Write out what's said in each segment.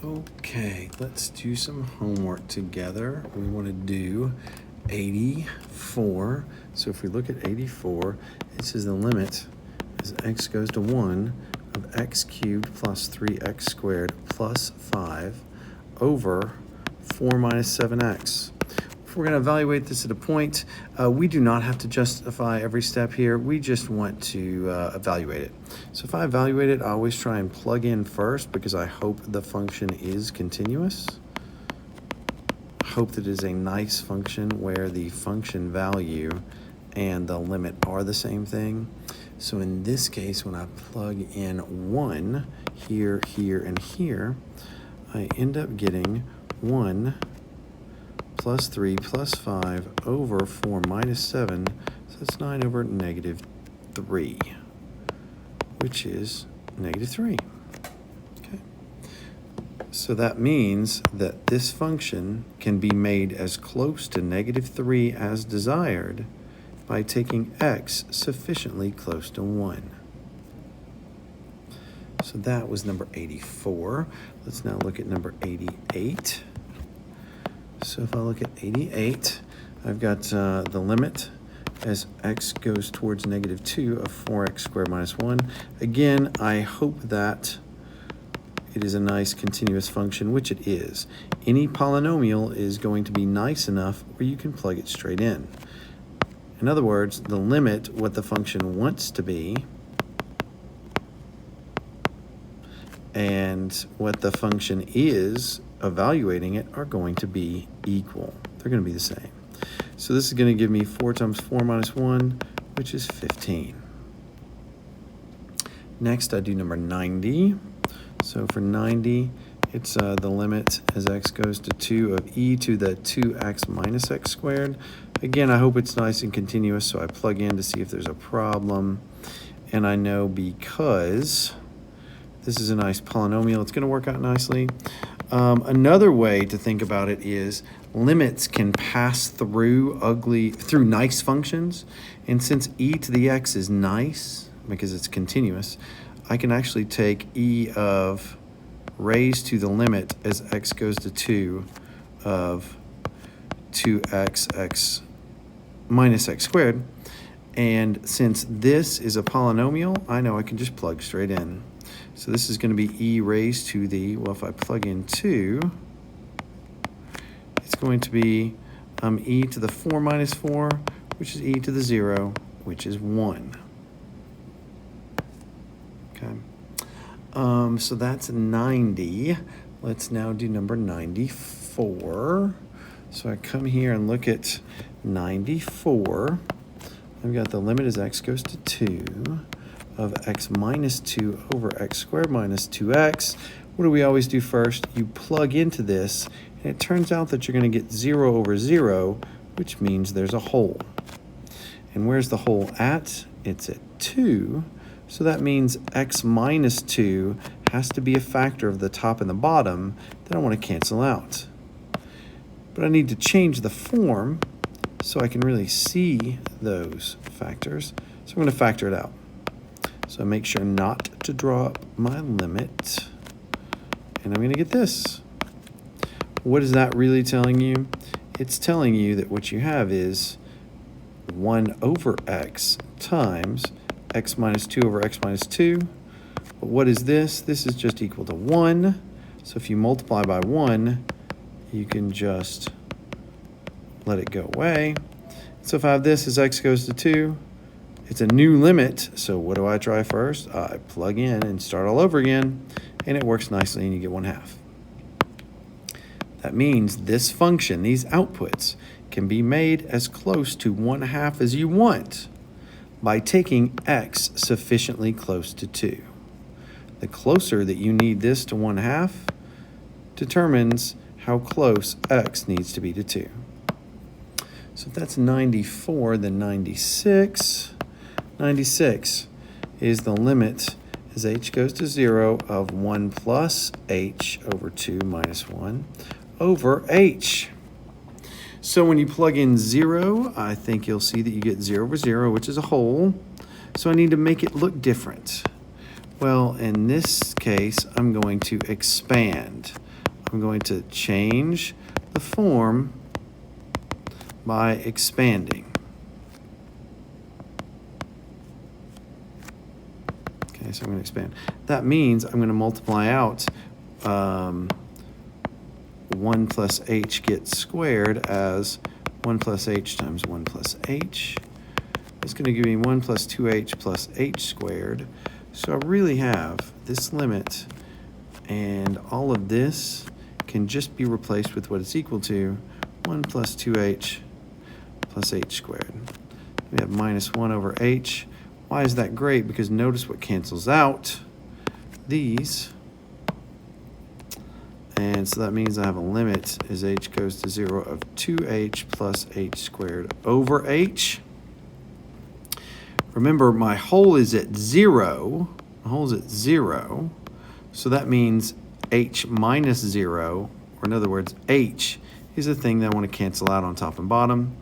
Okay, let's do some homework together. We want to do 84. So if we look at 84, it says the limit as x goes to 1 of x cubed plus 3x squared plus 5 over 4 minus 7x. If we're going to evaluate this at a point, we do not have to justify every step here. We just want to evaluate it. So if I evaluate it, I always try and plug in first because I hope the function is continuous. I hope that it is a nice function where the function value and the limit are the same thing. So in this case, when I plug in 1 here, here, and here, I end up getting 1 plus 3 plus 5 over 4 minus 7, so that's 9 over negative 3, which is negative 3. Okay. So that means that this function can be made as close to negative 3 as desired by taking x sufficiently close to 1. So that was number 84. Let's now look at number 88. So if I look at 88, I've got the limit as x goes towards negative 2 of 4x squared minus 1. Again, I hope that it is a nice continuous function, which it is. Any polynomial is going to be nice enough where you can plug it straight in. In other words, the limit, what the function wants to be, and what the function is evaluating it are going to be equal. They're going to be the same. So this is going to give me 4 times 4 minus 1, which is 15. Next, I do number 90. So for 90, it's the limit as x goes to 2 of e to the 2x minus x squared. Again, I hope it's nice and continuous, so I plug in to see if there's a problem. And I know because this is a nice polynomial, it's going to work out nicely. Another way to think about it is limits can pass through nice functions. And since e to the x is nice, because it's continuous, I can actually take e of raised to the limit as x goes to 2 of 2x minus x squared. And since this is a polynomial, I know I can just plug straight in. So this is going to be e raised to the, well, if I plug in 2, it's going to be e to the 4 minus 4, which is e to the 0, which is 1. Okay. So that's 90. Let's now do number 94. So I come here and look at 94. I've got the limit as x goes to 2 of x minus 2 over x squared minus 2x. What do we always do first? You plug into this, and it turns out that you're going to get 0 over 0, which means there's a hole. And where's the hole at? It's at 2. So that means x minus 2 has to be a factor of the top and the bottom that I want to cancel out. But I need to change the form so I can really see those factors. So I'm going to factor it out. So I make sure not to draw up my limit. And I'm going to get this. What is that really telling you? It's telling you that what you have is 1 over x times x minus 2 over x minus 2. But what is this? This is just equal to 1. So if you multiply by 1, you can just let it go away. So if I have this as x goes to 2, it's a new limit, so what do I try first? I plug in and start all over again, and it works nicely, and you get 1/2. That means this function, these outputs, can be made as close to 1/2 as you want by taking x sufficiently close to 2. The closer that you need this to 1/2 determines how close x needs to be to 2. So if that's 94, then 96. 96 is the limit as h goes to 0 of 1 plus h over 2 minus 1 over h. So when you plug in 0, I think you'll see that you get 0 over 0, which is a hole. So I need to make it look different. Well, in this case, I'm going to expand. I'm going to change the form by expanding. Okay, so I'm going to expand. That means I'm going to multiply out 1 plus h gets squared as 1 plus h times 1 plus h. It's going to give me 1 plus 2h plus h squared. So I really have this limit, and all of this can just be replaced with what it's equal to, 1 plus 2h plus h squared. We have minus 1 over h. Why is that great? Because notice what cancels out. These. And so that means I have a limit as h goes to 0 of 2h plus h squared over h. Remember, my whole is at 0. My whole is at 0. So that means h minus 0, or in other words, h is the thing that I want to cancel out on top and bottom.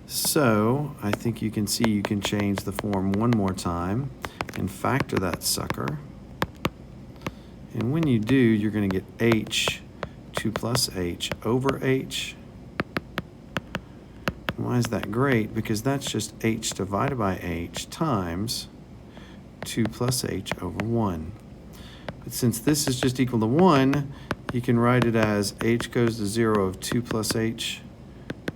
So I think you can see you can change the form one more time and factor that sucker. And when you do, you're going to get h 2 plus h over h. Why is that great? Because that's just h divided by h times 2 plus h over 1. But since this is just equal to 1, you can write it as h goes to 0 of 2 plus h,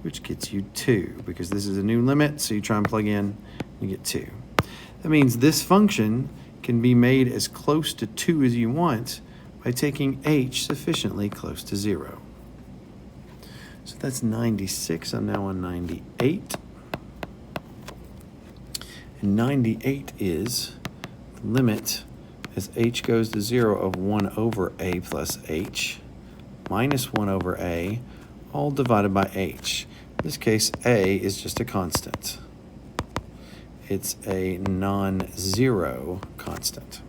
which gets you 2, because this is a new limit, so you try and plug in, you get 2. That means this function can be made as close to 2 as you want by taking h sufficiently close to 0. So that's 96. I'm now on 98. And 98 is the limit as h goes to 0 of 1 over a plus h minus 1 over a, all divided by h. In this case, a is just a constant. It's a non-zero constant.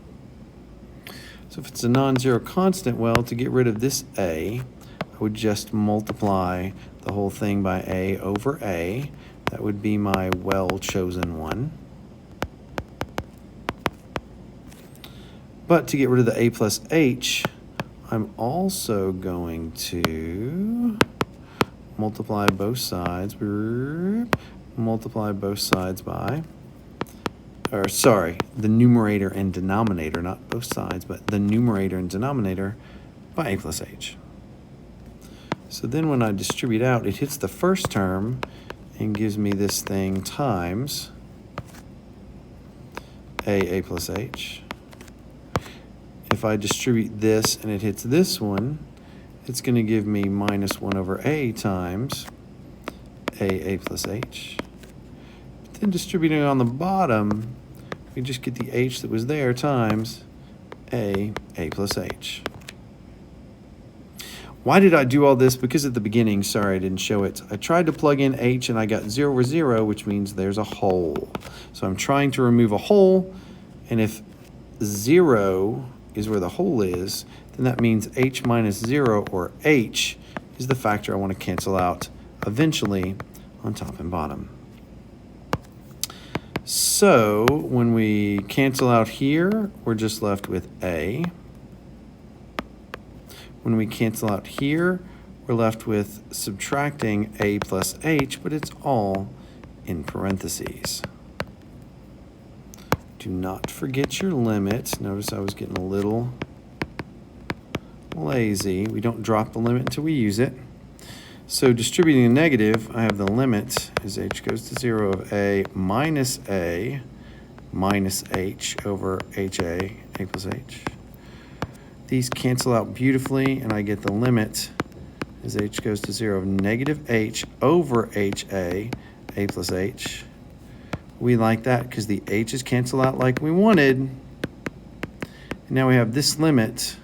So if it's a non-zero constant, well, to get rid of this a, I would just multiply the whole thing by a over a. That would be my well-chosen one. But to get rid of the a plus h, I'm also going to multiply both sides. Multiply both sides by, or sorry, the numerator and denominator, not both sides, but the numerator and denominator by a plus h. So then when I distribute out, it hits the first term and gives me this thing times a plus h. If I distribute this and it hits this one, it's going to give me minus 1 over a times a plus h. But then distributing on the bottom, we just get the h that was there times a plus h. Why did I do all this? Because at the beginning, sorry I didn't show it, I tried to plug in h and I got 0 over 0, which means there's a hole. So I'm trying to remove a hole, and if 0 is where the hole is, then that means h minus 0, or h, is the factor I want to cancel out eventually on top and bottom. So when we cancel out here, we're just left with a. When we cancel out here, we're left with subtracting a plus h, but it's all in parentheses. Do not forget your limit. Notice I was getting a little lazy. We don't drop the limit until we use it. So distributing a negative, I have the limit as h goes to 0 of a minus h over a plus h. These cancel out beautifully, and I get the limit as h goes to 0 of negative h over a plus h. We like that because the h's cancel out like we wanted. And now we have this limit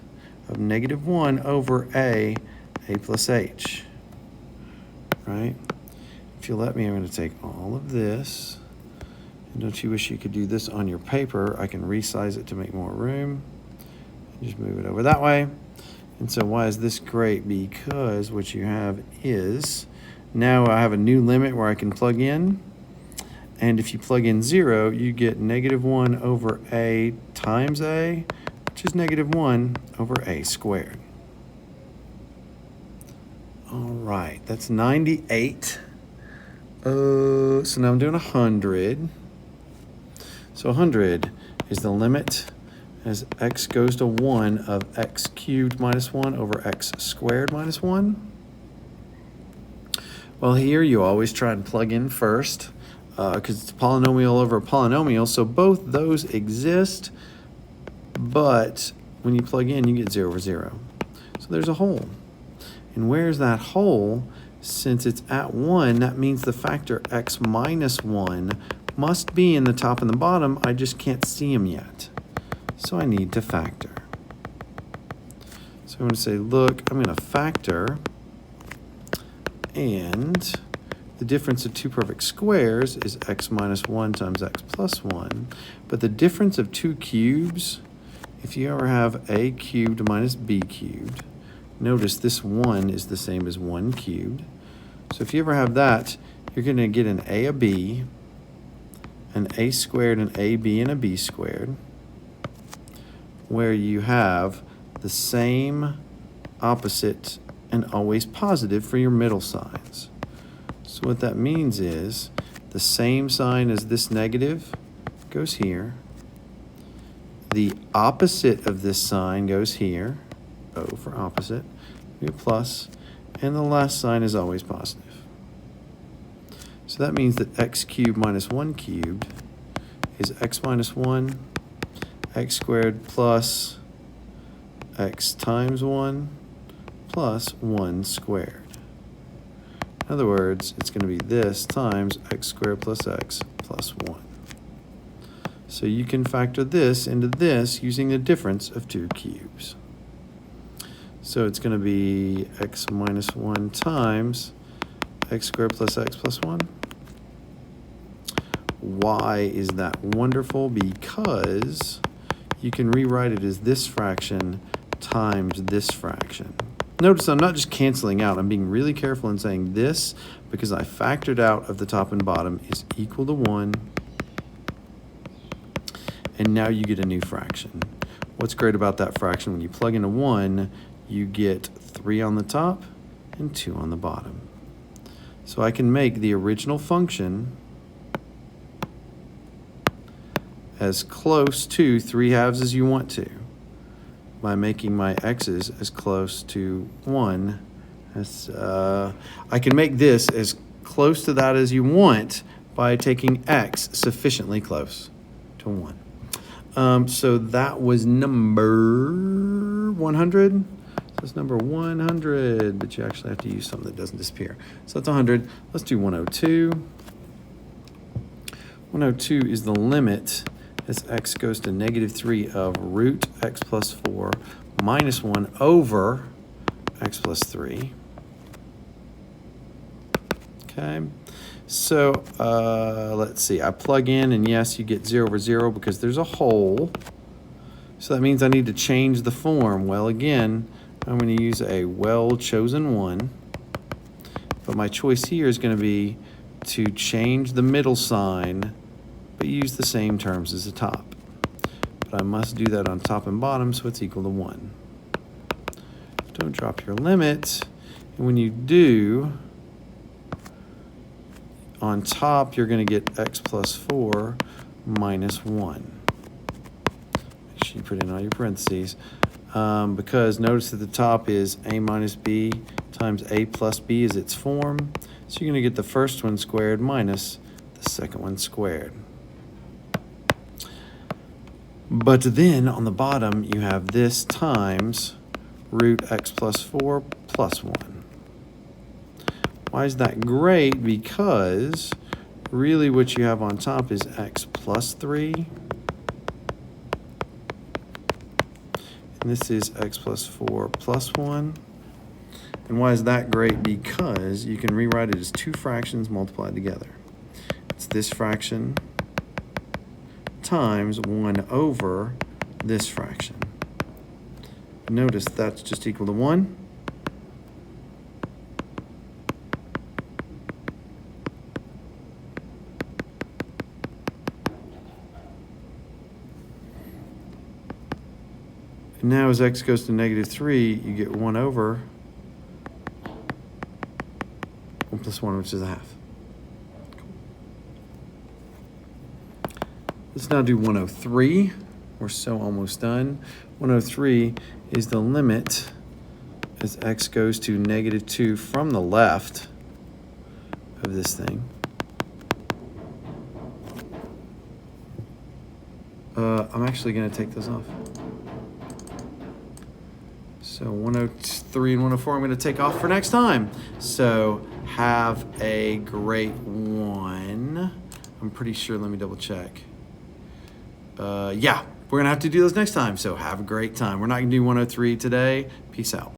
of negative 1 over a plus h. Right? If you let me, I'm going to take all of this. And don't you wish you could do this on your paper? I can resize it to make more room. Just move it over that way. And so why is this great? Because what you have is, now I have a new limit where I can plug in. And if you plug in 0, you get negative 1 over a times a, which is negative 1 over a squared. All right, that's 98. So now I'm doing 100. So 100 is the limit as x goes to 1 of x cubed minus 1 over x squared minus 1. Well, here you always try and plug in first because it's a polynomial over a polynomial, so both those exist, but when you plug in, you get 0 over 0. So there's a hole. And where's that hole? Since it's at 1, that means the factor x minus 1 must be in the top and the bottom. I just can't see them yet. So I need to factor. So I'm going to say, look, I'm going to factor, and the difference of two perfect squares is x minus 1 times x plus 1. But the difference of two cubes, if you ever have a cubed minus b cubed, notice this 1 is the same as 1 cubed. So if you ever have that, you're going to get an a b, an a squared, an ab, and a b squared, where you have the same, opposite, and always positive for your middle signs. So what that means is the same sign as this negative goes here. The opposite of this sign goes here. O for opposite. We have plus. And the last sign is always positive. So that means that x cubed minus 1 cubed is x minus 1, x squared plus x times 1 plus 1 squared. In other words, it's going to be this times x squared plus x plus 1. So you can factor this into this using the difference of two cubes. So it's going to be x minus 1 times x squared plus x plus 1. Why is that wonderful? Because you can rewrite it as this fraction times this fraction. Notice I'm not just canceling out. I'm being really careful in saying this because I factored out of the top and bottom is equal to 1. And now you get a new fraction. What's great about that fraction? When you plug in a 1, you get 3 on the top and 2 on the bottom. So I can make the original function as close to 3/2 as you want to by making my x's as close to 1 as I can make this as close to that as you want by taking x sufficiently close to 1. So that was number 100. So it's number 100, but you actually have to use something that doesn't disappear. So that's 100. Let's do 102. 102 is the limit as x goes to -3 of root x plus 4 minus 1 over x plus 3. Okay, so let's see. I plug in, and yes, you get 0 over 0 because there's a hole. So that means I need to change the form. Well, again, I'm going to use a well-chosen one. But my choice here is going to be to change the middle sign, but use the same terms as the top. But I must do that on top and bottom, so it's equal to 1. Don't drop your limit. And when you do, on top, you're going to get x plus 4 minus 1. Make sure you put in all your parentheses. Because notice that the top is a minus b times a plus b is its form. So you're going to get the first one squared minus the second one squared. But then on the bottom, you have this times root x plus 4 plus 1. Why is that great? Because really what you have on top is x plus 3. And this is x plus 4 plus 1. And why is that great? Because you can rewrite it as two fractions multiplied together. It's this fraction times 1 over this fraction. Notice that's just equal to 1. And now as x goes to -3, you get 1 over 1 plus 1, which is a half. Let's now do 103. We're so almost done. 103 is the limit as x goes to -2 from the left of this thing. I'm actually going to take those off. So 103 and 104 I'm going to take off for next time. So have a great one. I'm pretty sure, let me double check. Yeah, we're going to have to do those next time. So have a great time. We're not going to do 103 today. Peace out.